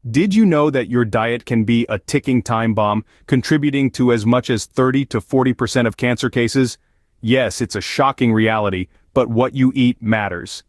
Did you know that your diet can be a ticking time bomb, contributing to as much as 30 to 40% of cancer cases? Yes, it's a shocking reality, but what you eat matters.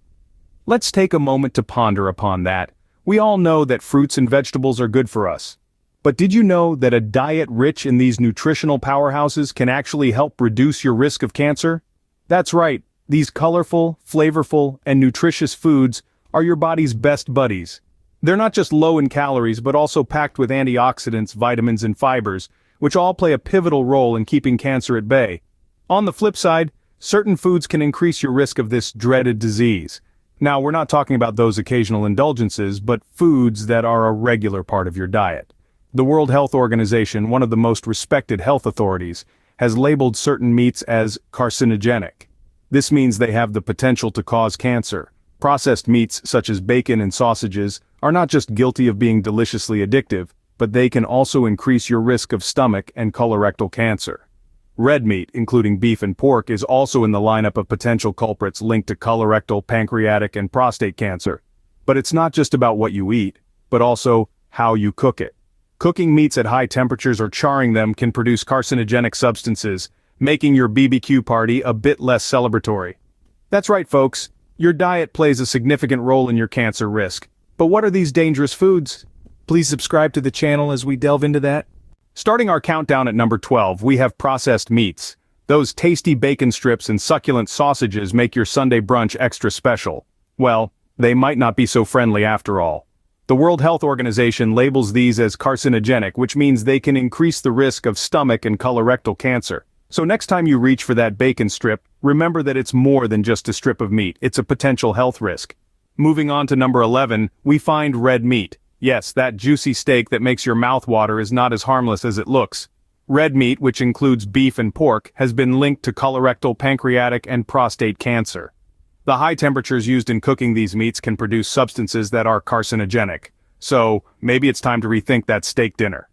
Let's take a moment to ponder upon that. We all know that fruits and vegetables are good for us. But did you know that a diet rich in these nutritional powerhouses can actually help reduce your risk of cancer? That's right, these colorful, flavorful, and nutritious foods are your body's best buddies. They're not just low in calories but also packed with antioxidants, vitamins, and fibers, which all play a pivotal role in keeping cancer at bay. On the flip side, certain foods can increase your risk of this dreaded disease. Now, we're not talking about those occasional indulgences, but foods that are a regular part of your diet. The World Health Organization, one of the most respected health authorities, has labeled certain meats as carcinogenic. This means they have the potential to cause cancer. Processed meats, such as bacon and sausages, are not just guilty of being deliciously addictive, but they can also increase your risk of stomach and colorectal cancer. Red meat, including beef and pork, is also in the lineup of potential culprits linked to colorectal, pancreatic, and prostate cancer. But it's not just about what you eat, but also how you cook it. Cooking meats at high temperatures or charring them can produce carcinogenic substances, making your BBQ party a bit less celebratory. That's right, folks. Your diet plays a significant role in your cancer risk. But what are these dangerous foods? Please subscribe to the channel as we delve into that. Starting our countdown at number 12, we have processed meats. Those tasty bacon strips and succulent sausages make your Sunday brunch extra special. Well, they might not be so friendly after all. The World Health Organization labels these as carcinogenic, which means they can increase the risk of stomach and colorectal cancer. So next time you reach for that bacon strip, remember that it's more than just a strip of meat, it's a potential health risk. Moving on to number 11, we find red meat. Yes, that juicy steak that makes your mouth water is not as harmless as it looks. Red meat, which includes beef and pork, has been linked to colorectal, pancreatic, and prostate cancer. The high temperatures used in cooking these meats can produce substances that are carcinogenic. So, maybe it's time to rethink that steak dinner.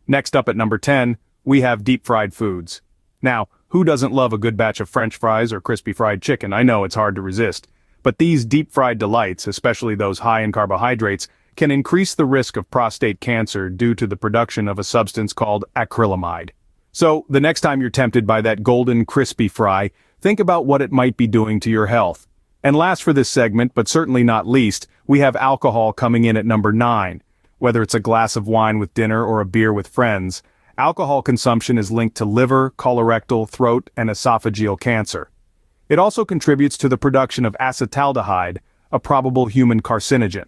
Next up at number 10, we have deep-fried foods. Now, who doesn't love a good batch of French fries or crispy fried chicken? I know it's hard to resist. But these deep-fried delights, especially those high in carbohydrates, can increase the risk of prostate cancer due to the production of a substance called acrylamide. So, the next time you're tempted by that golden crispy fry, think about what it might be doing to your health. And last for this segment, but certainly not least, we have alcohol coming in at number 9. Whether it's a glass of wine with dinner or a beer with friends, alcohol consumption is linked to liver, colorectal, throat, and esophageal cancer. It also contributes to the production of acetaldehyde, a probable human carcinogen.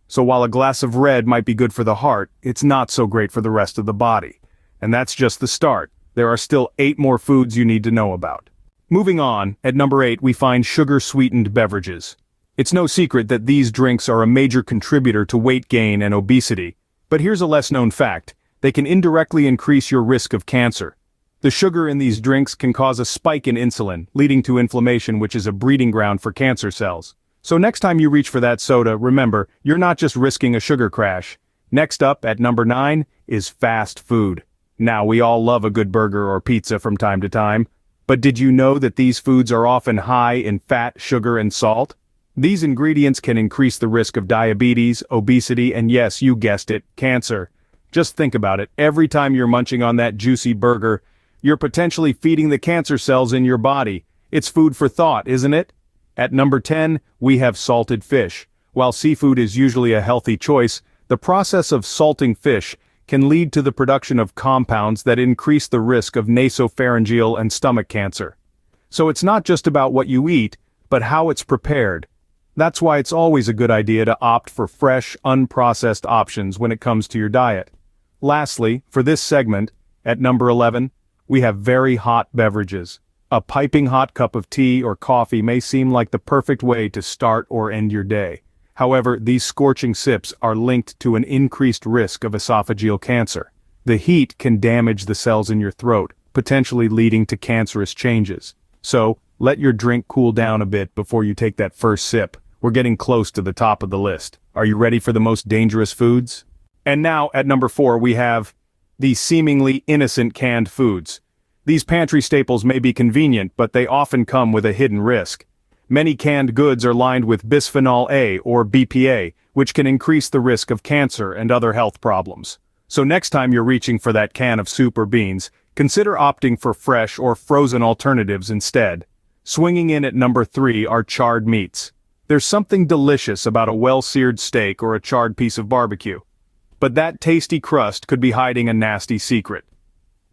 So while a glass of red might be good for the heart, it's not so great for the rest of the body. And that's just the start. There are still 8 more foods you need to know about. Moving on, at number 8 we find sugar-sweetened beverages. It's no secret that these drinks are a major contributor to weight gain and obesity. But here's a less-known fact. They can indirectly increase your risk of cancer. The sugar in these drinks can cause a spike in insulin, leading to inflammation, which is a breeding ground for cancer cells. So next time you reach for that soda, remember, you're not just risking a sugar crash. Next up, at number 9, is fast food. Now, we all love a good burger or pizza from time to time. But did you know that these foods are often high in fat, sugar, and salt? These ingredients can increase the risk of diabetes, obesity, and yes, you guessed it, cancer. Just think about it. Every time you're munching on that juicy burger, you're potentially feeding the cancer cells in your body. It's food for thought, isn't it? At number 10, we have salted fish. While seafood is usually a healthy choice, the process of salting fish can lead to the production of compounds that increase the risk of nasopharyngeal and stomach cancer. So it's not just about what you eat, but how it's prepared. That's why it's always a good idea to opt for fresh, unprocessed options when it comes to your diet. Lastly, for this segment, at number 11, we have very hot beverages. A piping hot cup of tea or coffee may seem like the perfect way to start or end your day. However, these scorching sips are linked to an increased risk of esophageal cancer. The heat can damage the cells in your throat, potentially leading to cancerous changes. So, let your drink cool down a bit before you take that first sip. We're getting close to the top of the list. Are you ready for the most dangerous foods? And now, at number 4, we have these seemingly innocent canned foods. These pantry staples may be convenient, but they often come with a hidden risk. Many canned goods are lined with bisphenol A or BPA, which can increase the risk of cancer and other health problems. So next time you're reaching for that can of soup or beans, consider opting for fresh or frozen alternatives instead. Swinging in at number 3 are charred meats. There's something delicious about a well-seared steak or a charred piece of barbecue. But that tasty crust could be hiding a nasty secret.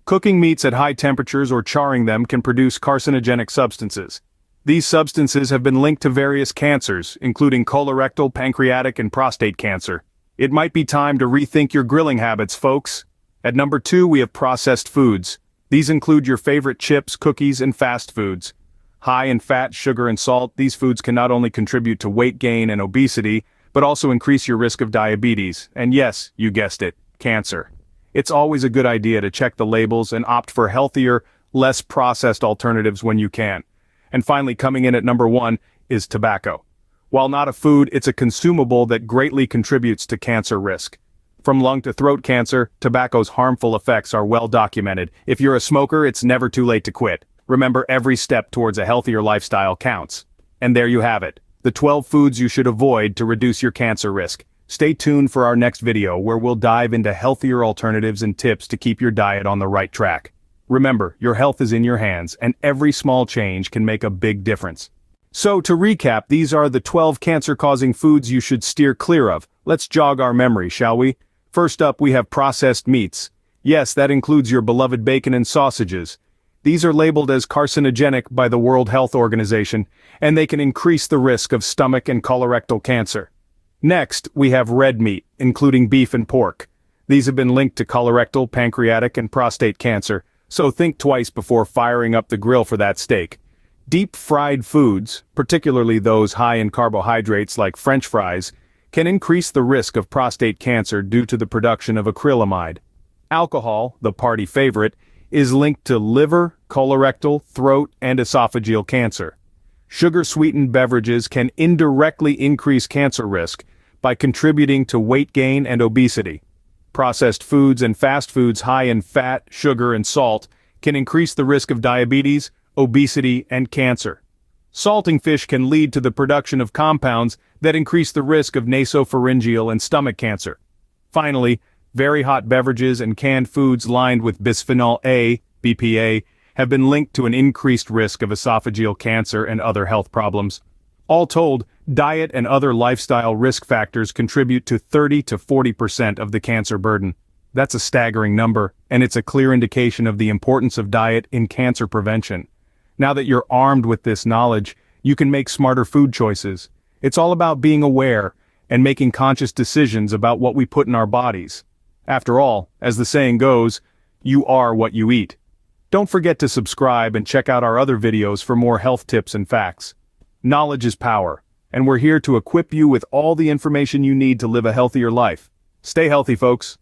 Cooking meats at high temperatures or charring them can produce carcinogenic substances. These substances have been linked to various cancers, including colorectal, pancreatic, and prostate cancer. It might be time to rethink your grilling habits, folks. At number 2 we have processed foods. These include your favorite chips, cookies, and fast foods. High in fat, sugar, and salt, these foods can not only contribute to weight gain and obesity, but also increase your risk of diabetes, and yes, you guessed it, cancer. It's always a good idea to check the labels and opt for healthier, less processed alternatives when you can. And finally, coming in at number 1 is tobacco. While not a food, it's a consumable that greatly contributes to cancer risk. From lung to throat cancer, tobacco's harmful effects are well documented. If you're a smoker, it's never too late to quit. Remember, every step towards a healthier lifestyle counts. And there you have it, the 12 foods you should avoid to reduce your cancer risk. Stay tuned for our next video where we'll dive into healthier alternatives and tips to keep your diet on the right track. Remember, your health is in your hands, and every small change can make a big difference. So to recap, these are the 12 cancer-causing foods you should steer clear of. Let's jog our memory, shall we? First up, we have processed meats. Yes, that includes your beloved bacon and sausages. These are labeled as carcinogenic by the World Health Organization, and they can increase the risk of stomach and colorectal cancer. Next, we have red meat, including beef and pork. These have been linked to colorectal, pancreatic, and prostate cancer, so think twice before firing up the grill for that steak. Deep-fried foods, particularly those high in carbohydrates like French fries, can increase the risk of prostate cancer due to the production of acrylamide. Alcohol, the party favorite, is linked to liver, colorectal, throat, and esophageal cancer. Sugar-sweetened beverages can indirectly increase cancer risk by contributing to weight gain and obesity. Processed foods and fast foods high in fat, sugar, and salt can increase the risk of diabetes, obesity, and cancer. Salting fish can lead to the production of compounds that increase the risk of nasopharyngeal and stomach cancer. Finally, very hot beverages and canned foods lined with bisphenol A, BPA, have been linked to an increased risk of esophageal cancer and other health problems. All told, diet and other lifestyle risk factors contribute to 30 to 40% of the cancer burden. That's a staggering number, and it's a clear indication of the importance of diet in cancer prevention. Now that you're armed with this knowledge, you can make smarter food choices. It's all about being aware and making conscious decisions about what we put in our bodies. After all, as the saying goes, you are what you eat. Don't forget to subscribe and check out our other videos for more health tips and facts. Knowledge is power, and we're here to equip you with all the information you need to live a healthier life. Stay healthy, folks.